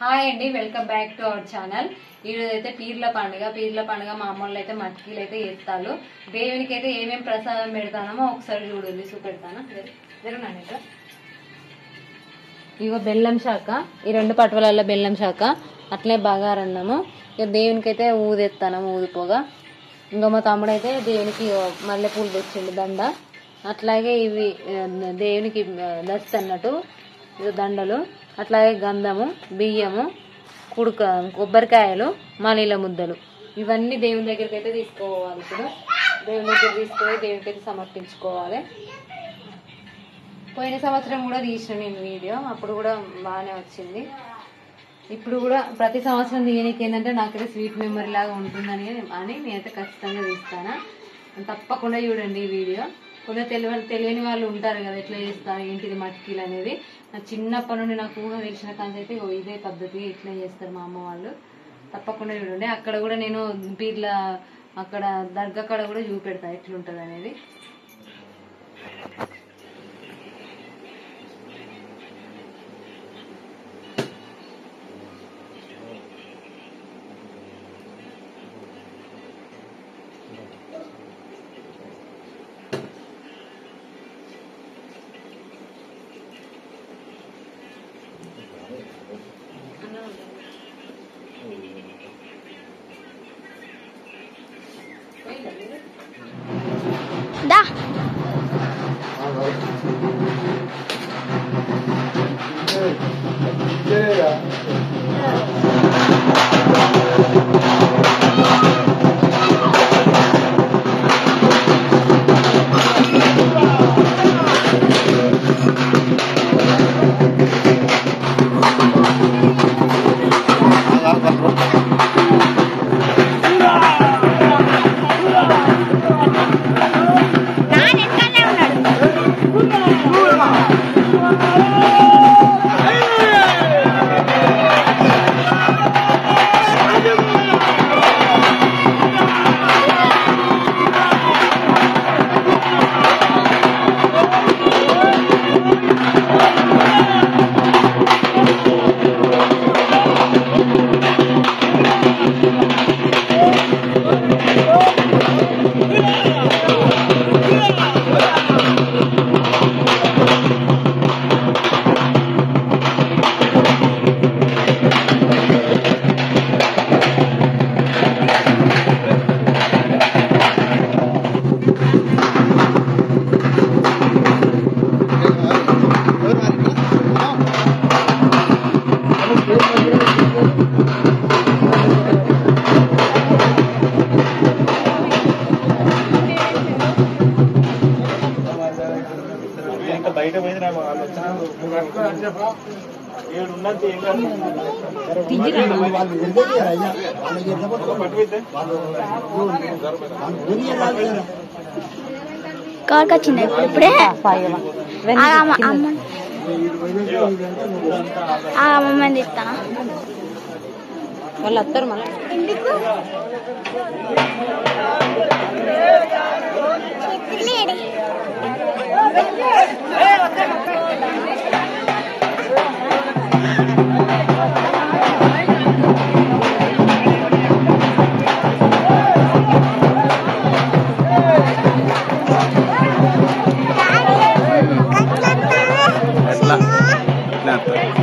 Hi అండి, welcome back to our channel. ఈరోజు అయితే పీర్ల పండుగ మా అమ్మోళ్ళు అయితే మట్కీలు అయితే వేస్తారు. దేవునికి అయితే ఏమేమి ప్రసాదం పెడతానో ఒకసారి చూడండి, చూపెడతాను. ఇగో బెల్లం శాఖ, ఈ 2 పటవలలో బెల్లం శాఖ, అట్లే బగారన్నము. ఇక దేవునికి అయితే ఊదెత్తాను, ఊదిపోగా. ఇంకా మా తమ్ముడు అయితే దేవునికి మల్లెపూలు తెచ్చిండు దండ. అట్లాగే ఇవి దేవునికి దస్తు అన్నట్టు దండలు, అట్లాగే గంధము, బియ్యము, కొబ్బరికాయలు, మాలీల ముద్దలు, ఇవన్నీ దేవుని దగ్గరికి అయితే తీసుకోవాలి. ఇప్పుడు దేవుని దగ్గర తీసుకొని దేవునికి అయితే సమర్పించుకోవాలి. పోయిన సంవత్సరం కూడా తీసిన నేను వీడియో, అప్పుడు కూడా బాగానే వచ్చింది. ఇప్పుడు కూడా ప్రతి సంవత్సరం దీనికి ఏంటంటే నాకైతే స్వీట్ మెమరీ లాగా ఉంటుందని నేనైతే ఖచ్చితంగా తీస్తాను. తప్పకుండా చూడండి ఈ వీడియో. కొంచెం తెలియని వాళ్ళు ఉంటారు కదా, ఎట్లా చేస్తారు ఏంటిది మట్కీలు అనేది. నా చిన్నప్పటి నుండి నాకు ఊహ తెలిసిన కాంచి అయితే ఇదే పద్ధతి ఇట్లా చేస్తారు మా అమ్మ వాళ్ళు. తప్పకుండా చూడండి. అక్కడ కూడా నేను పీర్ల అక్కడ దర్గా కాడ కూడా చూపెడతా ఎట్లుంటది అనేది. Da. బయట పోయింది కార్ వచ్చింది ఇప్పుడే అమ్మని ఇస్తానా వాళ్ళు వస్తారు మళ్ళీ. ఎట్లా